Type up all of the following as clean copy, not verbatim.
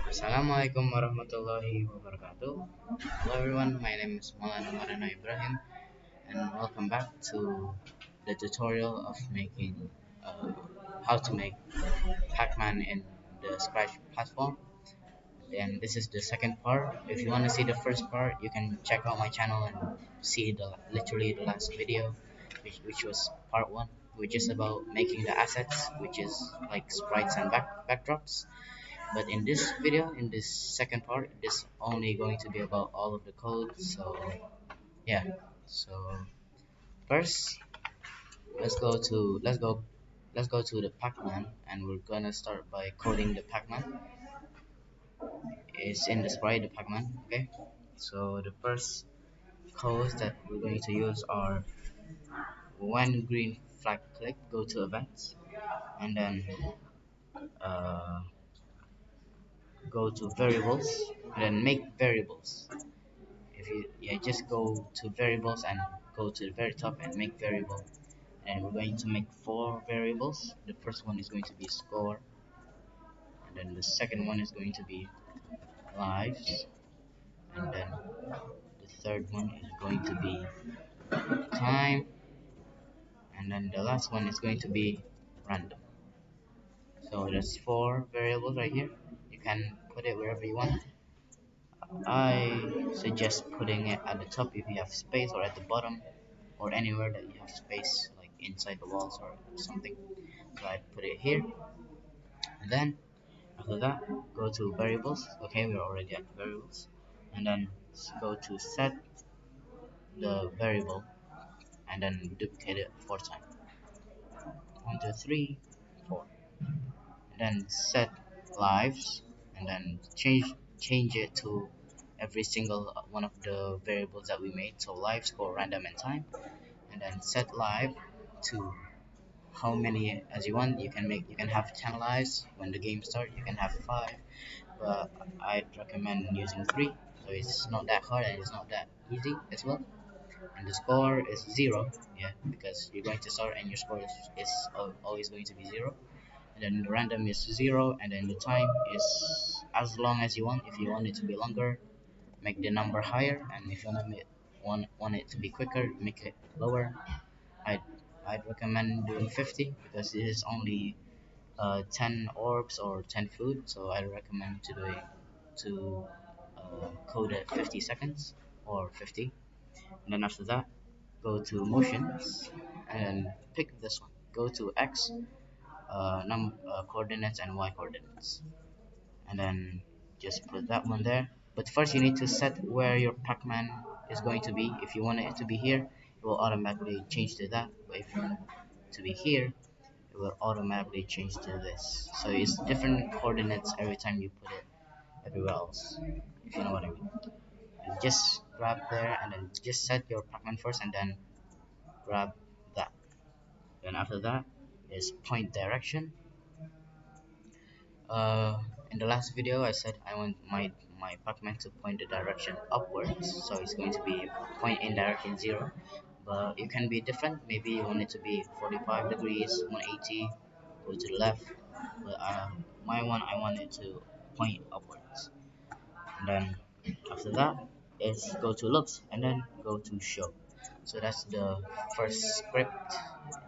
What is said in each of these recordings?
Assalamualaikum warahmatullahi wabarakatuh. Hello everyone, my name is Maulana Ibrahim, and welcome back to the tutorial of making how to make Pac-Man in the Scratch platform. And this is the second part. If you want to see the first part, you can check out my channel and see the literally the last video, which was part one, which is about making the assets, which is like sprites and backdrops. But in this video, in this second part, it's only going to be about all of the code. So yeah, so first let's go to the Pac-Man, and we're gonna start by coding the Pac-Man. It's in the sprite, the Pac-Man. Okay, so the first codes that we're going to use are when green flag click, go to events, and then uh, go to variables, and then make variables. If you just go to variables and go to the very top and make variable, and we're going to make four variables. The first one is going to be score, and then the second one is going to be lives, and then the third one is going to be time, and then the last one is going to be random. So there's four variables right here. You can put it wherever you want. I suggest putting it at the top if you have space, or at the bottom, or anywhere that you have space, like inside the walls or something. So I put it here, and then after that, go to variables. Okay, we're already at variables, and then go to set the variable, and then duplicate it four times. 1, 2, 3, 4. And then set lives, and then change it to every single one of the variables that we made. So live, score, random, and time. And then set live to how many as you want. You can have 10 lives when the game starts. You can have 5, but I'd recommend using 3. So it's not that hard and it's not that easy as well. And the score is 0, yeah, because you're going to start and your score is always going to be 0. And then the random is 0, and then the time is as long as you want. If you want it to be longer, make the number higher, and if you want it to be quicker, make it lower. I'd, I'd recommend doing 50 because it is only 10 orbs or 10 food, so I recommend to code at 50 seconds or 50. And then after that, go to motions and pick this one. Go to X, coordinates, and Y coordinates, and then just put that one there. But first you need to set where your Pac-Man is going to be. If you want it to be here, it will automatically change to that, but if you want it to be here, it will automatically change to this. So it's different coordinates every time you put it everywhere else, if you know what I mean. You just grab there and then just set your Pac-Man first, and then grab that. Then after that is point direction. uh, in the last video I said I want my Pac-Man to point the direction upwards, so it's going to be point in direction 0, but it can be different. Maybe you want it to be 45 degrees, 180, go to the left, but my one, I want it to point upwards. And then after that is go to looks, and then go to show. So that's the first script.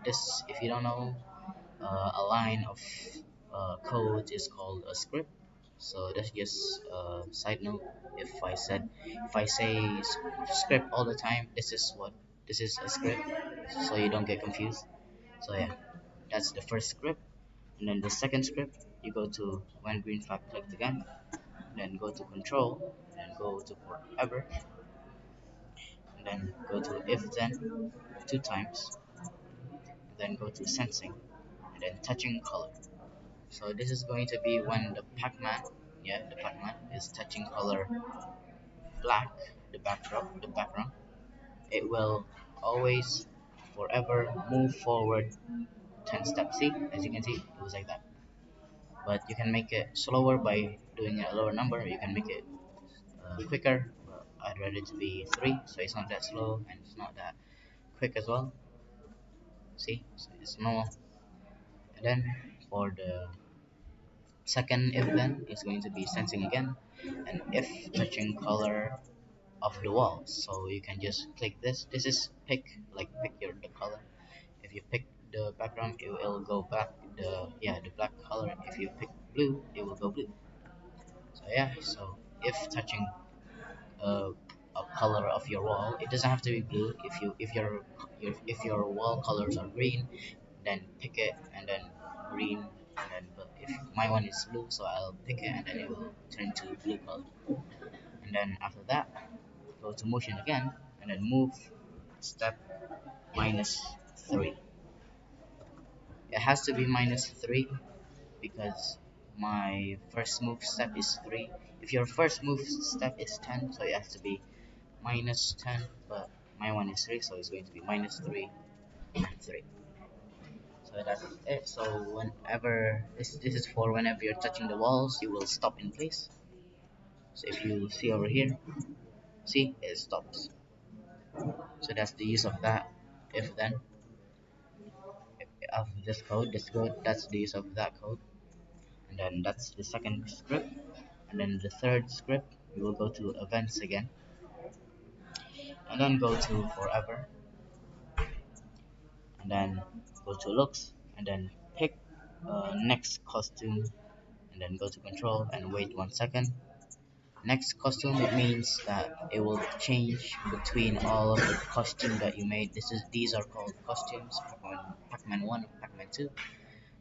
This, if you don't know, a line of code is called a script. So that's just a side note. If I say script all the time, this is a script, so you don't get confused. So yeah, that's the first script. And then the second script, you go to when green flag clicked again, then go to control, and go to forever, and then go to if then 2 times, and then go to sensing, and then touching color. So this is going to be when the Pac-Man, yeah, the Pac-Man is touching color black, the background. It will always, forever move forward 10 steps. See, as you can see, it was like that. But you can make it slower by doing a lower number. You can make it quicker. But I'd rather it to be 3, so it's not that slow and it's not that quick as well. See, so it's normal. And then for the Second if then is going to be sensing again, and if touching color of the wall. So you can just click this. This is pick your the color. If you pick the background, it will go back the black color. If you pick blue, it will go blue. So yeah, so if touching uh, a color of your wall, it doesn't have to be blue. If your wall colors are green, then pick it and then green, and then but if my one is blue, so I'll pick it and then it will turn to blue color. And then after that, go to motion again and then move step -3. It has to be -3 because my first move step is 3. If your first move step is 10, so it has to be -10, but my one is 3, so it's going to be -3 and 3. So that's it. So whenever this is for whenever you're touching the walls, you will stop in place. So if you see over here, see it stops. So that's the use of that if then of this code. That's the use of that code. And then that's the second script. And then the third script, we will go to events again, and then go to forever, and then go to looks, and then pick next costume, and then go to control and wait 1 second. Next costume, it means that it will change between all of the costume that you made. These are called costumes, Pac-Man 1 and Pac-Man 2,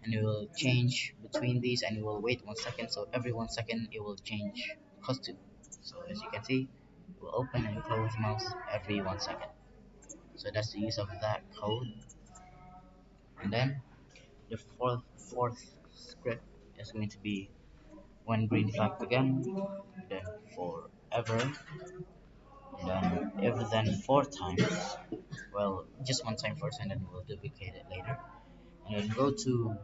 and it will change between these, and it will wait 1 second. So every 1 second it will change costume. So as you can see, it will open and close mouse every 1 second. So that's the use of that code. And then the fourth script is going to be when green flag again, then forever, and then if then 4 times. Well, just one time first, and then we'll duplicate it later. And then go to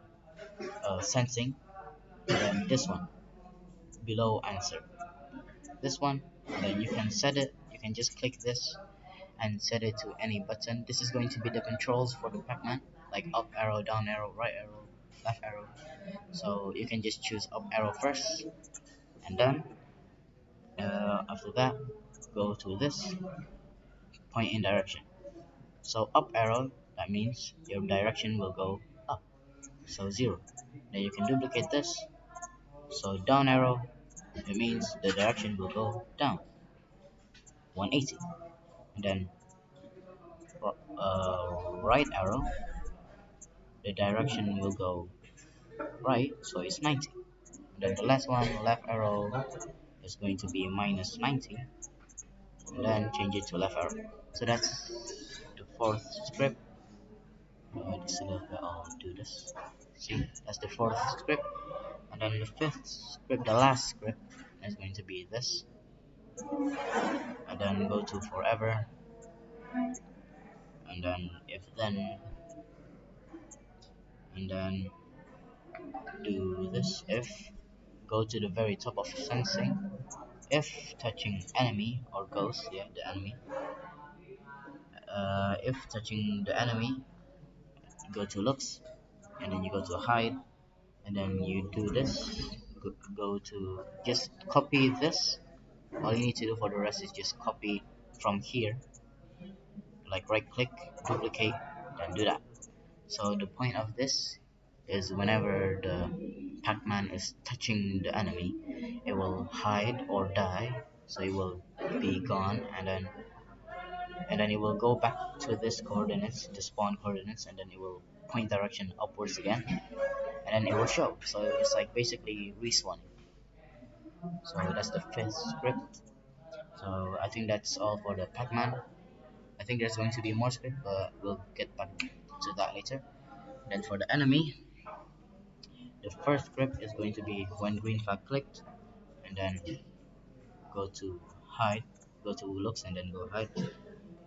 sensing, and then this one below answer. This one, and then you can set it. You can just click this and set it to any button. This is going to be the controls for the Pac-Man, like up arrow, down arrow, right arrow, left arrow. So you can just choose up arrow first, and then after that, go to this point in direction. So up arrow, that means your direction will go up, so 0. Then you can duplicate this. So down arrow, it means the direction will go down, 180. And then right arrow, the direction will go right, so it's 90. And then the last one, left arrow, is going to be -90, and then change it to left arrow. So that's the fourth script. Just a little bit, I'll do this. See, that's the fourth script. And then the fifth script, the last script, is going to be this. And then go to forever, and then if then, and then do this if, go to the very top of sensing, if touching enemy or ghost, yeah, the enemy, if touching the enemy, go to looks, and then you go to hide, and then you do this, go to just copy this. All you need to do for the rest is just copy from here, like right click, duplicate, then do that. So the point of this is whenever the Pac-Man is touching the enemy, it will hide or die, so it will be gone, and then it will go back to this coordinates, the spawn coordinates, and then it will point direction upwards again, and then it will show. So it's like basically respawning. So that's the fifth script. So I think that's all for the Pac-Man. I think there's going to be more script, but we'll get back to that later. Then for the enemy, the first script is going to be when green flag clicked, and then go to hide, go to looks, and then go hide,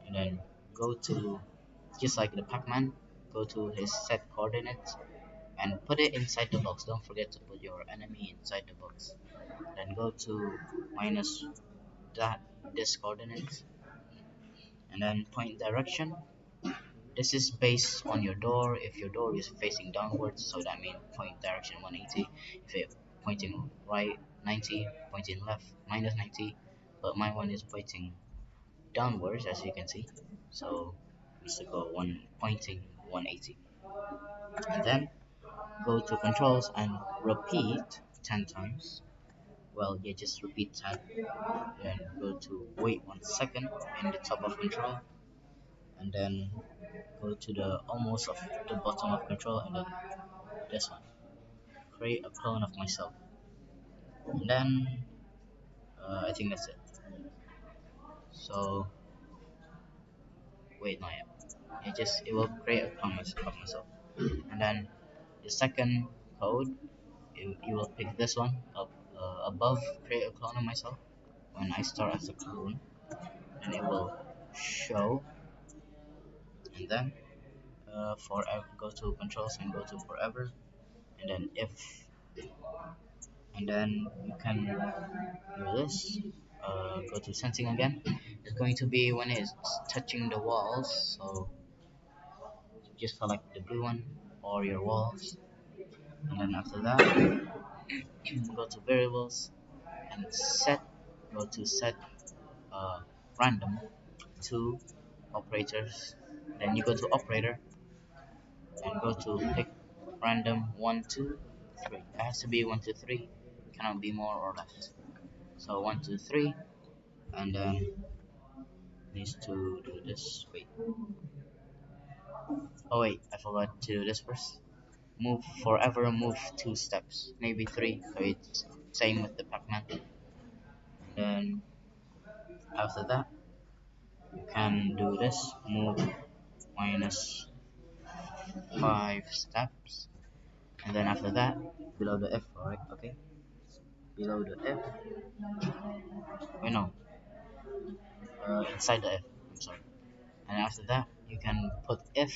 and then go to, just like the Pac-Man, go to his set coordinates and put it inside the box. Don't forget to put your enemy inside the box. Then go to minus this coordinates, and then point direction. This is based on your door. If your door is facing downwards, so that means point direction 180. If it pointing right 90, pointing left minus 90, but my one is pointing downwards, as you can see. So needs to go one pointing 180, and then go to controls and repeat 10 times. Well, yeah, just repeat 10. Then go to wait 1 second in the top of control, and then go to the almost of the bottom of control, and then this one, create a clone of myself. And then I think that's it. So wait, no, yeah, it will create a clone of myself. And then the second code, you will pick this one up above, create a clone of myself. When I start as a clone, and it will show, and then forever, go to controls and go to forever, and then if, and then you can do this. Go to sensing again. It's going to be when it's touching the walls, so just select the blue one or your walls, and then after that go to variables and go to set uh, random to operators. Then you go to operator and go to pick random 1 2 3. It has to be 1 2 3, cannot be more or less. So 1 2 3, and then needs to do this. Wait, oh wait, I forgot to do this first. Move forever, move 2 steps, maybe 3, so it's same with the Pac-Man. And then after that you can do this, move minus 5 steps, and then after that below the F, alright, okay, below the F, wait no, inside the F, I'm sorry. And after that you can put F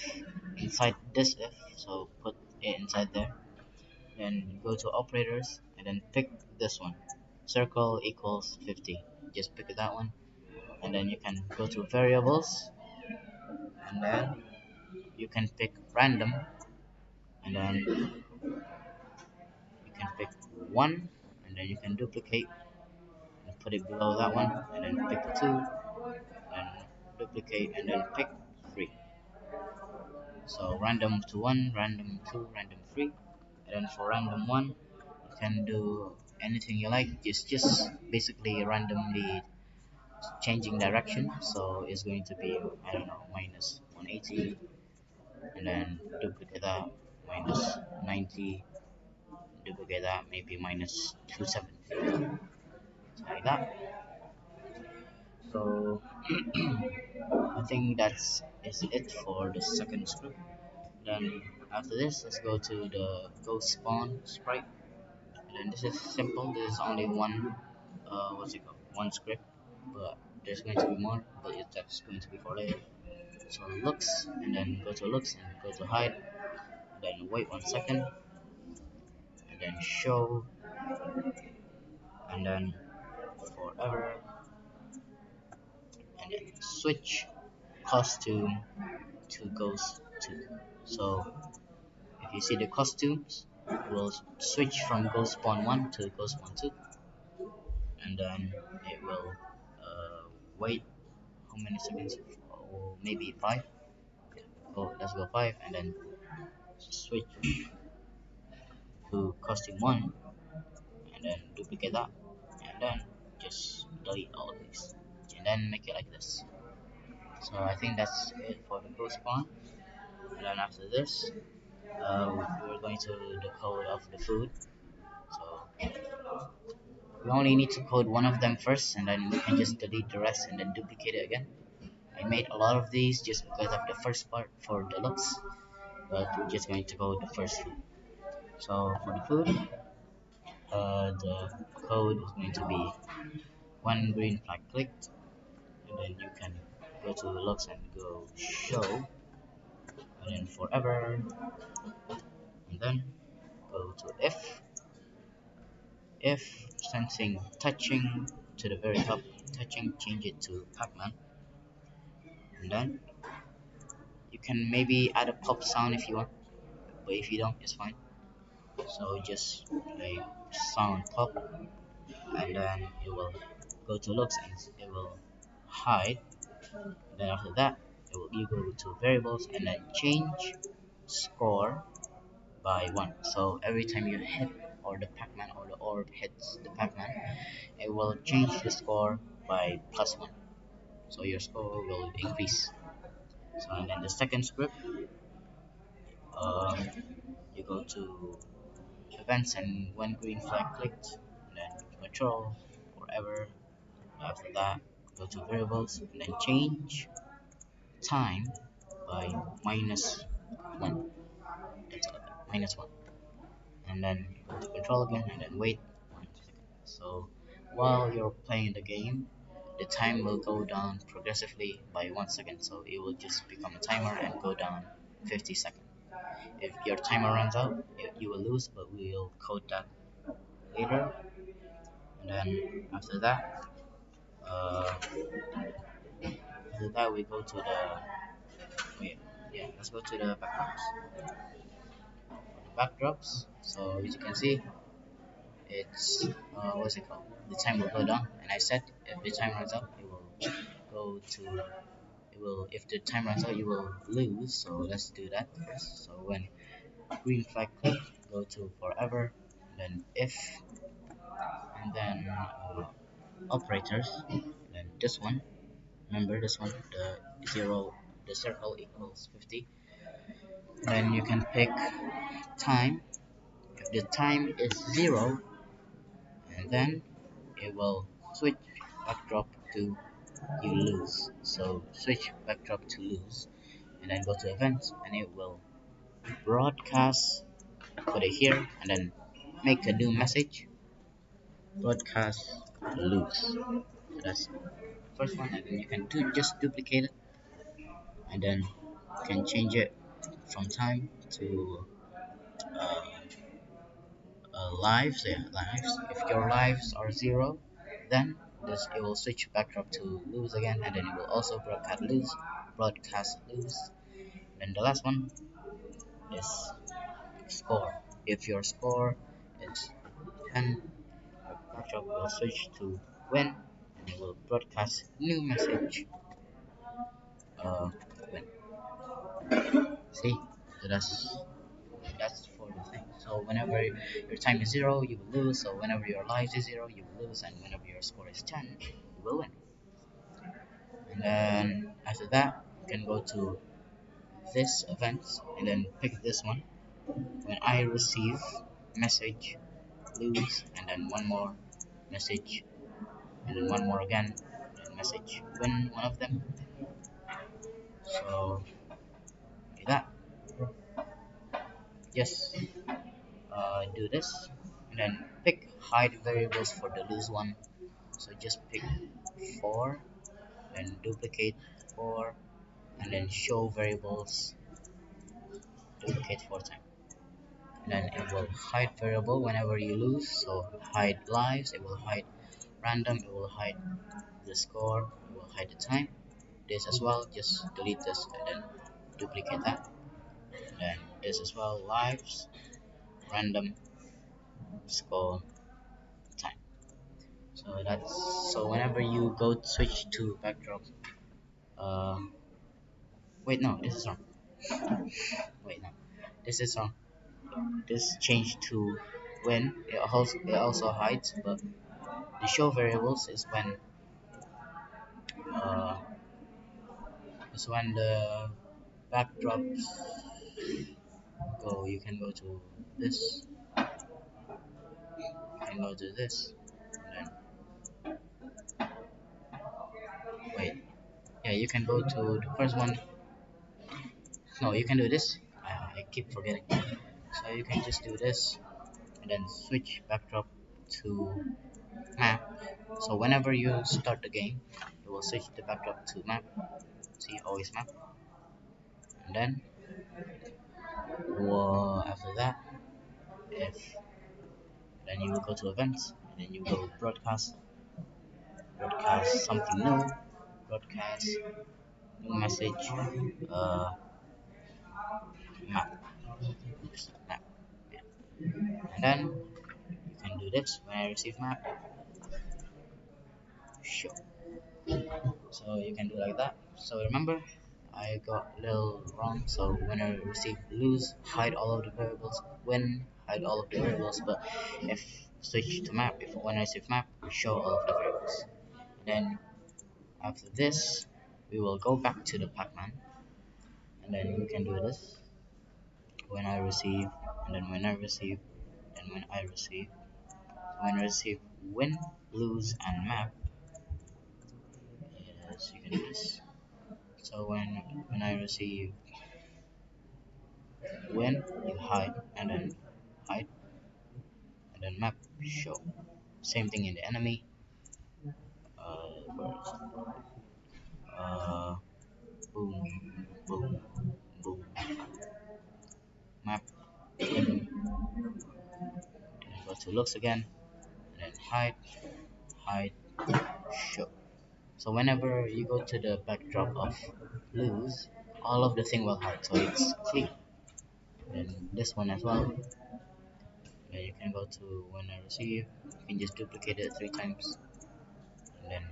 inside this F, so put it inside there. Then go to operators and then pick this one, circle equals 50, just pick that one. And then you can go to variables, and then you can pick random, and then you can pick 1, and then you can duplicate and put it below that one, and then pick 2, and duplicate, and then pick 3. So random to 1, random 2, random 3, and then for random 1 you can do anything you like, just basically randomly changing direction. So it's going to be, I don't know, minus 180, and then duplicate that, minus 90, duplicate that, maybe minus 270, like that. So I think that's is it for the second script. Then after this, let's go to the ghost spawn sprite. And then this is simple. This is only one what's it called? One script, but there's going to be more, but that's going to be for later. So looks, and then go to looks and go to hide, and then wait 1 second, and then show, and then forever, and then switch costume to ghost 2. So if you see the costumes, it will switch from ghost spawn 1 to ghost spawn 2, and then it will wait how many seconds? Oh, maybe 5. Oh, let's go 5, and then switch to costume 1, and then duplicate that, and then just delete all of these, and then make it like this. So I think that's it for the ghost spawn. And then after this, we're going to the code of the food. So we only need to code one of them first, and then we can just delete the rest and then duplicate it again. I made a lot of these just because of the first part for the looks, but we're just going to code the first food. So for the food, the code is going to be one green flag clicked, and then you can go to looks and go show, and then forever, and then go to if sensing touching to the very top, touching, change it to Pac-Man, and then you can maybe add a pop sound if you want, but if you don't, it's fine. So just like sound pop, and then it will go to looks and it will hide. Then after that, you go to variables and then change score by 1. So every time you hit or the Pac-Man or the orb hits the Pac-Man, it will change the score by +1. So your score will increase. So and then the second script, um, you go to events and when green flag clicked, and then control forever. After that, go to variables and then change time by -1. That's all, -1. And then go to control again and then wait 1 second. So while you're playing the game, the time will go down progressively by 1 second. So it will just become a timer and go down 50 seconds. If your timer runs out, you will lose, but we'll code that later. And then uh, after that we go to the wait, yeah, let's go to the backdrops. So as you can see, it's what's it called? The time will go down, and I said if the time runs out, it will go to. It will if the time runs out, you will lose. So let's do that first. So when green flag click, go to forever, then if, and then operators, then this one. Remember this one, the zero, the circle equals 50. Then you can pick time. If the time is 0, and then it will switch backdrop to you lose. So switch backdrop to lose, and then go to events, and it will broadcast. Put it here, and then make a new message. Broadcast lose. So that's the first one, and then you can just duplicate it, and then you can change it from time to uh, lives. Yeah, lives. If your lives are 0, then this it will switch backdrop to lose again, and then it will also broadcast lose. Then the last one is score. If your score is 10, your backdrop will switch to win, and it will broadcast new message. Win. See, so that's for the thing. So whenever your time is 0, you will lose. So whenever your lives is 0, you will lose, and whenever your score is 10, you will win. And then after that, you can go to this event and then pick this one. When I receive message lose, and then one more message, and then one more again, and message win one of them. So like that. Just do this, and then pick hide variables for the lose one. So just pick 4, then duplicate 4, and then show variables, duplicate 4 times. And then it will hide variable whenever you lose. So hide lives, it will hide random, it will hide the score, it will hide the time. This as well, just delete this and then duplicate that. And then this as well, lives, random, score, time. So whenever you go switch to backdrop, uh, wait no, this is wrong. Wait no, this is wrong. This change to when it also hides, but the show variables uh, is when the backdrops go. You can go to this, you can go to this, and then wait. Yeah, you can go to the first one. No, you can do this. I keep forgetting. So you can just do this and then switch backdrop to map. So whenever you start the game, you will switch the backdrop to map. See, always map. And then after that, if then you will go to events, and then you go broadcast something new, broadcast new message, uh, map, map. Yeah. And then you can do do this when I receive map show. So you can do like that. So remember, I got a little wrong. So when I receive lose, hide all of the variables. When hide all of the variables, but if switch to map, if when I receive map, show all of the variables. Then after this, we will go back to the Pac-Man, and then we can do this. When I receive, and then when I receive, and when I receive, when I receive, win, lose, and map. Yes, you can do this. So when I receive win, you hide, and then hide, and then map show. Same thing in the enemy. Where is it? Boom, boom, boom. Map. Then go to looks again, and then hide, hide, show. So whenever you go to the backdrop of lose, all of the thing will hide, so it's clean. Then this one as well. Then you can go to when I receive. You can just duplicate it 3 times, and then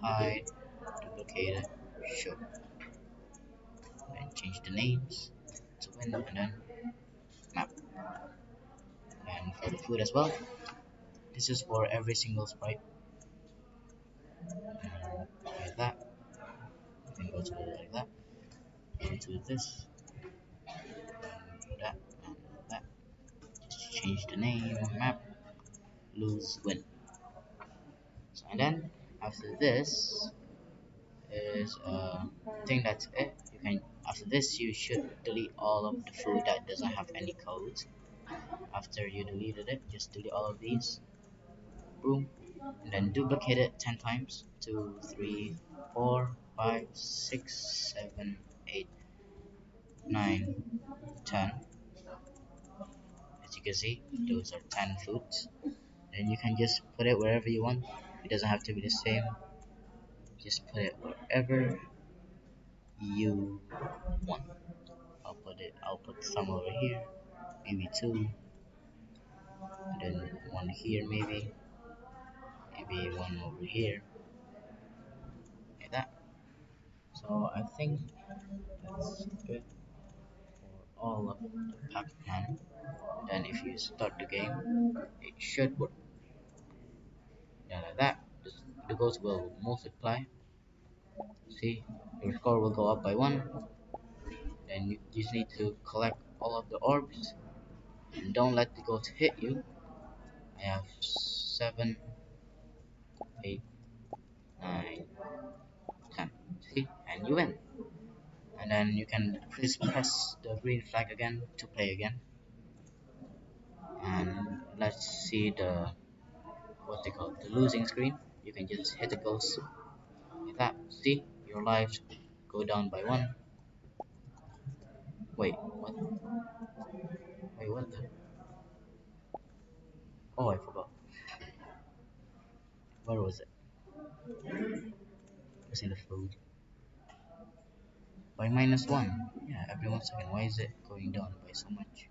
hide, duplicate it, show. Then change the names to win, and then map. And for the food as well, this is for every single sprite. And like that, you can go to like that, go to this, and that, and that. Just change the name, map, lose, win. So, and then after this is I think that's it. You can after this you should delete all of the food that doesn't have any codes. After you deleted it, just delete all of these. Boom, and then duplicate it 10 times. 2, 3, 4, 5, 6, 7, 8, 9, 10. As you can see, those are 10 foods. Then you can just put it wherever you want. It doesn't have to be the same. Just put it wherever you want. I'll put some over here, maybe 2, and then one here maybe one over here, like that. So I think that's good for all of the Pac-Man. Then if you start the game, it should work. Yeah, like that. The goals will multiply. See, your score will go up by 1. Then you just need to collect all of the orbs and don't let the ghost hit you. I have 7, 8, 9, 10. See, and you win. And then you can please press the green flag again to play again. And let's see the what they call the losing screen. You can just hit the ghost like that. See, your lives go down by 1. Wait, what? Wait, what the? Oh, I forgot. Where was it? It was in the food. By -1. Yeah, every 1 second. Why is it going down by so much?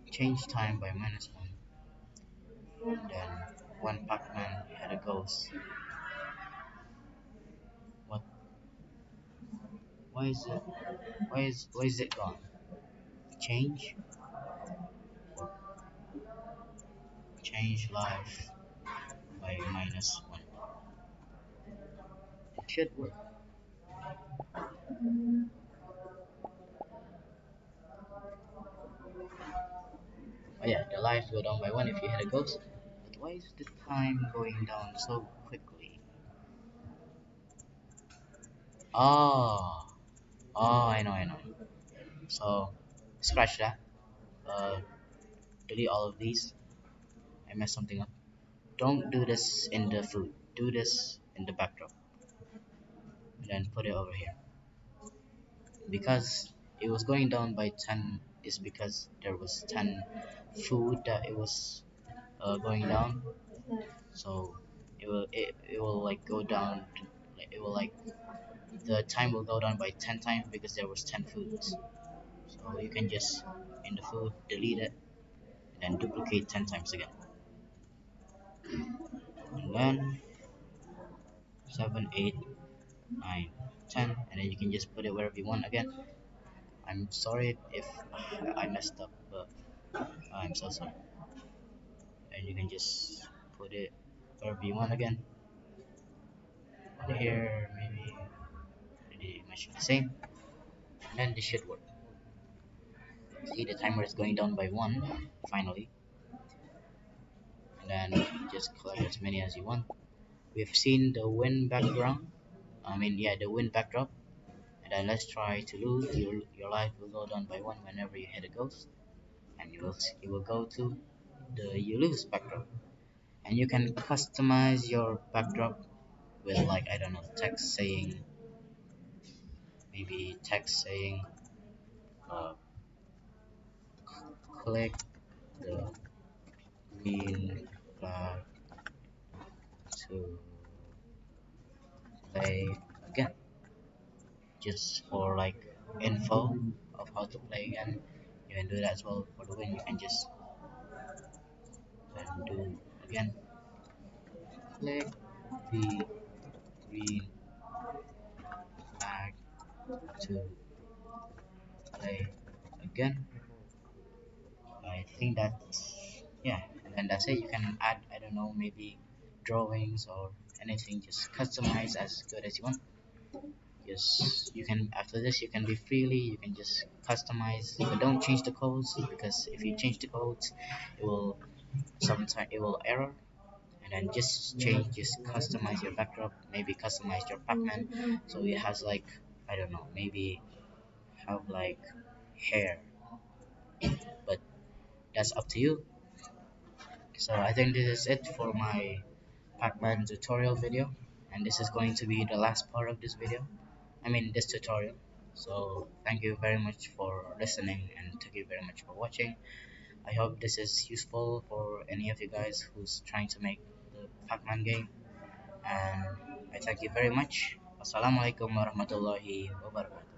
Change time by -1. And then one Pac-Man had a ghost. What? Why is it? Why is it gone? Change? Change life by -1. It should work. Oh yeah, the lives go down by 1 if you hit a ghost. But why is the time going down so quickly? Oh, I know. So, scratch that. Uh, delete all of these. I messed something up. Don't do this in the food. Do this in the backdrop. And then put it over here. Because it was going down by 10 is because there was 10 food that it was going down. So it will like go down. Like, it will like the time will go down by 10 times because there was 10 foods. So you can just in the food, delete it, and then duplicate 10 times again. And then 7, 8, 9, 10, and then you can just put it wherever you want again. I'm sorry if I messed up, but I'm so sorry. And you can just put it wherever you want again. Here, maybe pretty much the same. And then this should work. See, the timer is going down by 1, finally. And then just collect as many as you want. We've seen the wind background. Yeah, the wind backdrop. And then let's try to lose. Your life will go down by 1 whenever you hit a ghost. And you will go to the you lose backdrop. And you can customize your backdrop with, like, I don't know, text saying, maybe text saying, uh, click the green flag to play again, just for like info of how to play again. You can do that as well. For the win, you can just then do again, click the green flag to play again. I think that's, yeah, and then that's it. You can add, I don't know, maybe drawings or anything, just customize as good as you want. Just you can, after this you can be freely, you can just customize, but don't change the codes, because if you change the codes it will sometimes it will error. And then just customize your backdrop, maybe customize your Pac-Man so it has, like, I don't know, maybe have like hair, but that's up to you. So I think this is it for my Pac-Man tutorial video, and this is going to be the last part of this video, this tutorial. So thank you very much for listening, and thank you very much for watching. I hope this is useful for any of you guys who's trying to make the Pac-Man game, and I thank you very much. Wassalamualaikum warahmatullahi wabarakatuh.